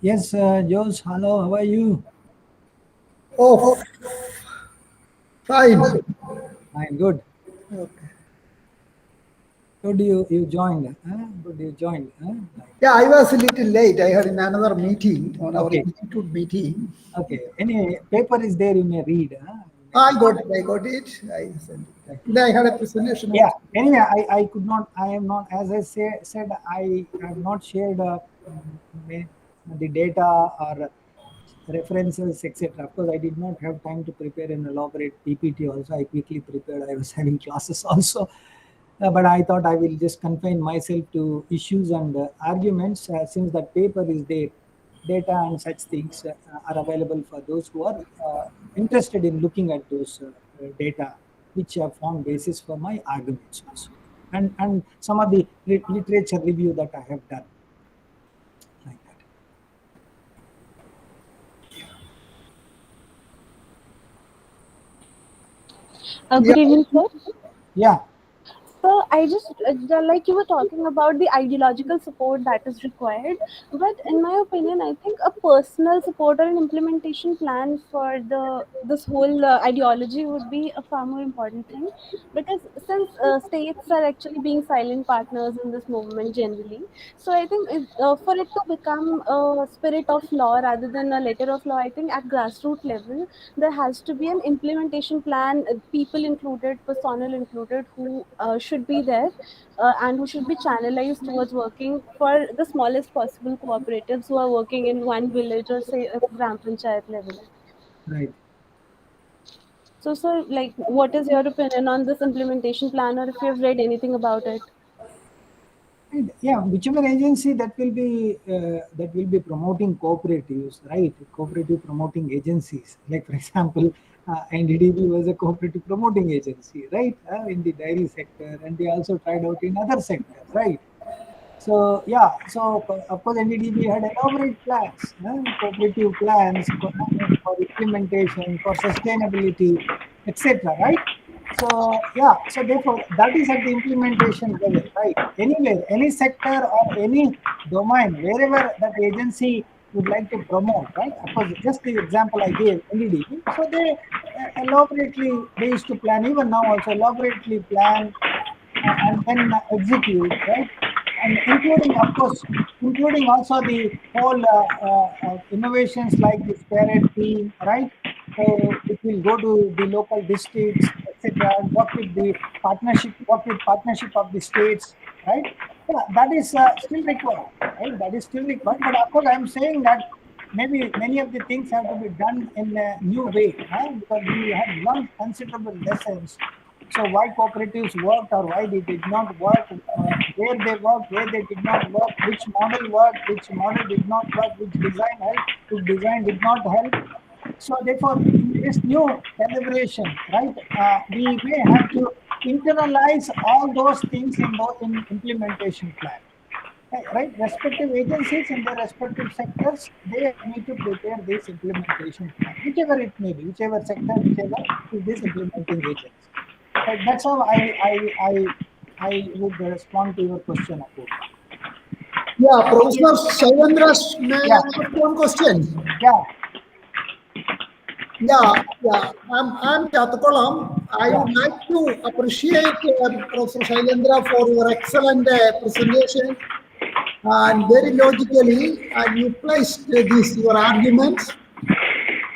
Yes, Jose, hello, how are you? Oh, fine. I'm good. Okay. Good you joined. Good you joined. Yeah, I was a little late. I had another meeting on our Okay. institute meeting. Okay. Any paper is there, you may read. I got it. I sent it. Today I had a presentation. Yeah. Anyway, I could not. I am not. As I said, I have not shared the data or references, etc. Of course, I did not have time to prepare an elaborate PPT. Also, I quickly prepared. I was having classes also. But I thought I will just confine myself to issues and arguments, since that paper is there. Data and such things are available for those who are interested in looking at those data, which have formed basis for my arguments also, and some of the literature review that I have done, like that. Good evening, sir. Yeah. So I just like you were talking about the ideological support that is required, but in my opinion, I think a personal support or an implementation plan for this whole ideology would be a far more important thing, because since states are actually being silent partners in this movement generally, so I think for it to become a spirit of law rather than a letter of law, I think at grassroots level there has to be an implementation plan, people included, personnel included, who should be there and who should be channelized towards working for the smallest possible cooperatives who are working in one village or say a gram panchayat level. Right. So, sir, like, what is your opinion on this implementation plan, or if you have read anything about it? And yeah, whichever agency that will be promoting cooperatives, right? Cooperative promoting agencies. Like for example, NDDB was a cooperative promoting agency, right? In the dairy sector, and they also tried out in other sectors, right? So yeah, so of course NDDB had elaborate plans, cooperative plans for implementation, for sustainability, etc. Right? So yeah, so therefore that is at the implementation level, right? Anywhere, any sector or any domain, wherever that agency would like to promote, right? Of course, just the example I gave, NDDB. So they elaborately they used to plan, even now also elaborately plan and then execute, right? And including, of course, including also the whole innovations like this parent team, right? So it will go to the local districts, etc. Work with the partnership of the states, right? Yeah, that is still required, right? That is still required. But of course, I am saying that maybe many of the things have to be done in a new way, because we have learned considerable lessons. So why cooperatives worked or why they did not work, where they worked, where they did not work, which model worked, which model did not work, which design helped, which design did not help. So therefore, in this new calibration, right, we may have to internalize all those things in implementation plan. Right, respective agencies in their respective sectors, they need to prepare this implementation plan, whichever it may be, whichever sector, whichever is this implementing agency. Right, that's how I would respond to your question, Apurva. Yeah, Professor Shylendra, may I Yeah, ask one question? yeah, Yeah. I'm Chathukulam. I yeah, would like to appreciate Professor Shylendra for your excellent presentation and very logically, and you placed this your arguments.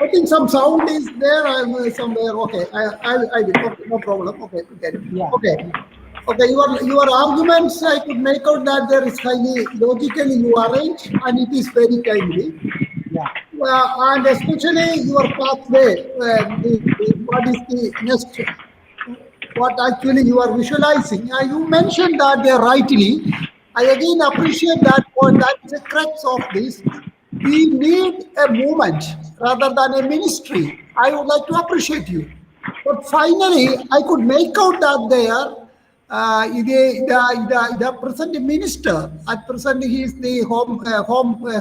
I think some sound is there. I'm somewhere. Okay, I will. Okay, no problem. Okay, get it. yeah, Okay, okay. Your arguments, I could make out that there is highly logically you arrange, and it is very timely. yeah, And especially your pathway, what is the next, what actually you are visualizing. You mentioned that there rightly. I again appreciate that point. That is the crux of this. We need a movement rather than a ministry. I would like to appreciate you. But finally, I could make out that there the present minister at present he is the home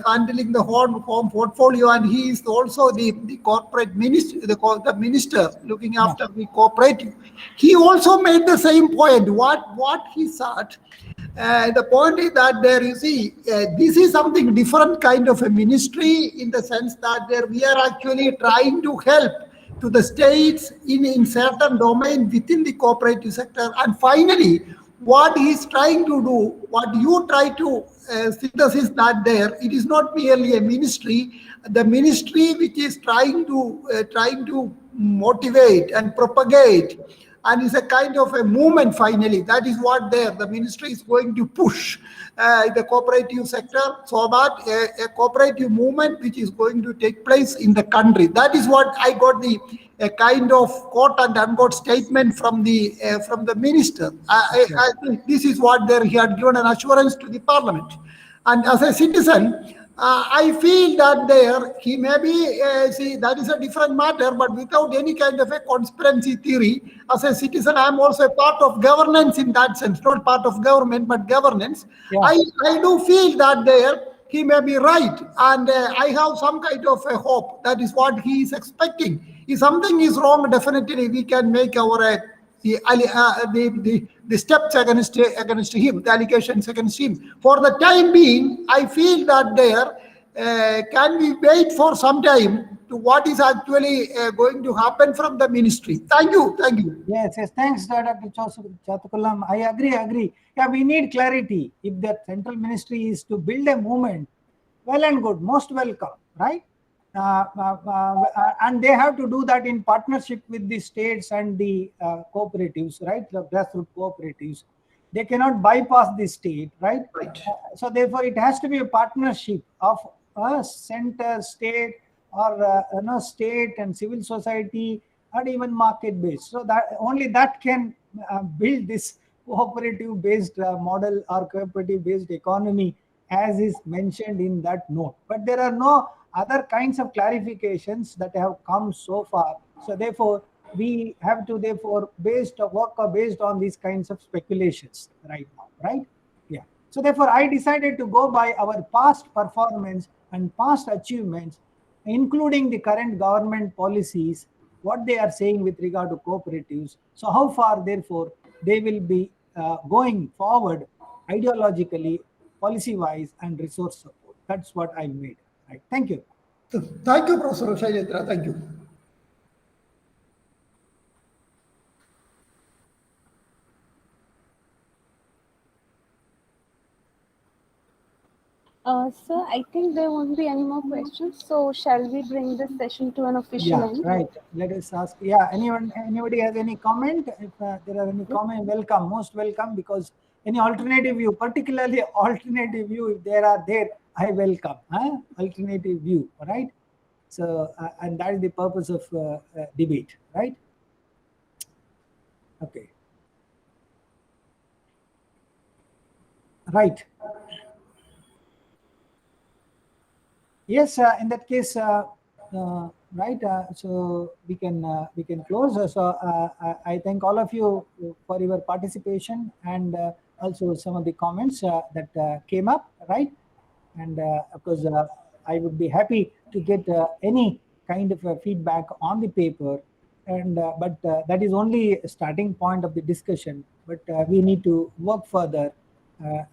handling the home portfolio, and he is also the corporate minister, the minister looking yeah, after the cooperative. He also made the same point. What he said. The point is that there you see this is something different kind of a ministry in the sense that there we are actually trying to help to the states in certain domain within the cooperative sector. And finally, what he is trying to do, what you try to synthesis that there, it is not merely a ministry. The ministry which is trying to motivate and propagate, and it's a kind of a movement finally. That is what there the ministry is going to push the cooperative sector, so that a cooperative movement which is going to take place in the country. That is what I got the a kind of quote and unquote statement from the minister. okay, I think this is what there he had given an assurance to the parliament. And as a citizen, I feel that there he may be, see, that is a different matter, but without any kind of a conspiracy theory, as a citizen, I am also a part of governance in that sense, not part of government, but governance. yeah, I do feel that there he may be right, and I have some kind of a hope. That is what he is expecting. If something is wrong, definitely we can make our the steps against him, the allegations against him. For the time being, I feel that there can we wait for some time to what is actually going to happen from the ministry. Thank you, thank you. yes, yes. Thanks, Dr. Chathukulam. I agree. Yeah, we need clarity. If the central ministry is to build a movement, well and good, most welcome, right? And they have to do that in partnership with the states and the cooperatives, right? The grassroots cooperatives. They cannot bypass the state, right? Right. So therefore, it has to be a partnership of center, state, or state and civil society, and even market based. So that only that can build this cooperative based model or cooperative based economy, as is mentioned in that note. But there are no other kinds of clarifications that have come so far. So therefore, we have to therefore work based on these kinds of speculations right now, right? Yeah. So therefore, I decided to go by our past performance and past achievements, including the current government policies, what they are saying with regard to cooperatives. So how far, therefore, they will be going forward ideologically, policy-wise, and resource support. That's what I made. Right. Thank you. Thank you, Professor Shylendra. Thank you. Sir, I think there won't be any more questions. So shall we bring this session to an official Yeah, end? right. Let us ask. Yeah, anybody has any comment? If there are any comment, welcome, most welcome. Because any alternative view, particularly alternative view, if there are there, I welcome. Alternative view, right? So, and that is the purpose of debate, right? Okay. Right. Yes, in that case, right. So we can close. I thank all of you for your participation and also some of the comments that came up, right? And of course, I would be happy to get any kind of feedback on the paper. And but that is only a starting point of the discussion. But we need to work further,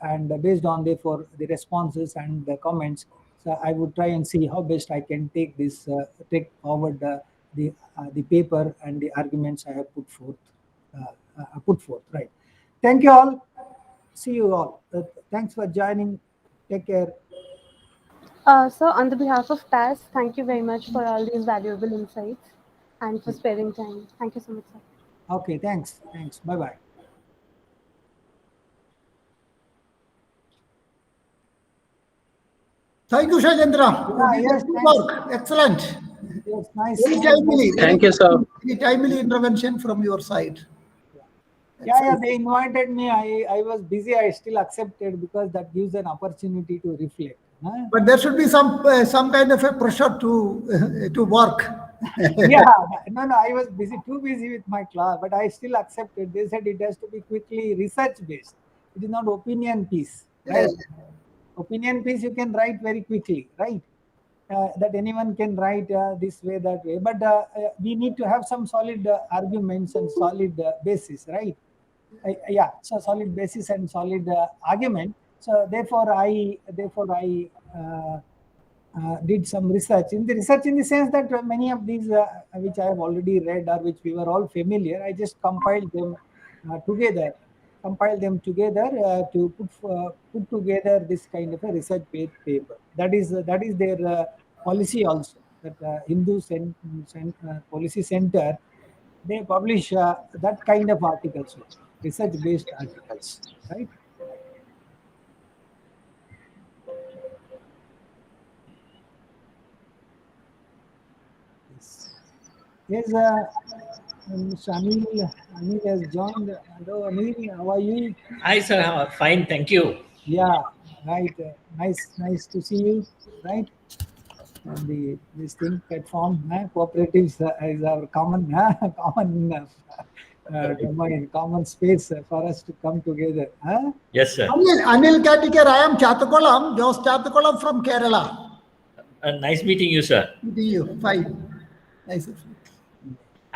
and based on therefore the responses and the comments. So I would try and see how best I can take this, take forward the paper and the arguments I have put forth. Right. Thank you all. See you all. Thanks for joining. Take care. So on the behalf of TASS, thank you very much for all these valuable insights and for sparing time. Thank you so much, sir. Okay, thanks. Thanks. Bye-bye. Thank you, Shylendra. Yes, Good thanks. work. Excellent. Yes, nice. Very timely. Thank you, sir. Very timely intervention from your side. Yeah, they invited me. I was busy. I still accepted because that gives an opportunity to reflect. But there should be some kind of a pressure to work. Yeah, no, I was too busy with my class, but I still accepted. They said it has to be quickly research based. It is not opinion piece, right? Opinion piece you can write very quickly, right? That anyone can write this way, that way. But we need to have some solid arguments and solid basis, right? Yeah, so solid basis and solid argument. So therefore, I did some research. In the sense that many of these which I have already read or which we were all familiar, I just compiled them together. To put together this kind of a research-based paper. That is their policy also. That Hindu Policy Center, they publish that kind of articles, research-based articles, right? Yes, Mr. Anil has joined. Hello, Anil. How are you? Hi, sir. Fine. Thank you. Yeah, right. Nice to see you. Right. And this thing platform, cooperatives is our common domain, common space for us to come together. Yes, sir. Anil Katikar, I am Chathakulam, Jose Chathakulam from Kerala. Nice meeting you, sir. Meeting you. Fine. Nice.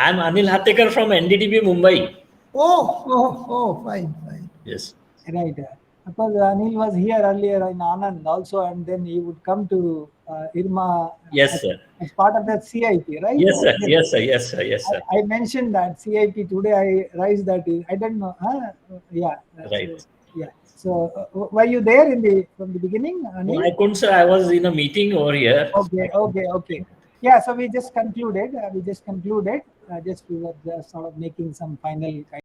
I'm Anil Hatekar from NDTV Mumbai. Oh, fine. Yes. Right. Because Anil was here earlier in Anand also, and then he would come to IRMA. Yes, sir. As part of that CIP, right? Yes, sir. I mentioned that CIP today. I raised that. I don't know. Yeah. Right. Yeah. So were you there from the beginning, Anil? No, I couldn't, sir. I was in a meeting over here. Okay. Yeah. So we just concluded. Just we were just sort of making some final kind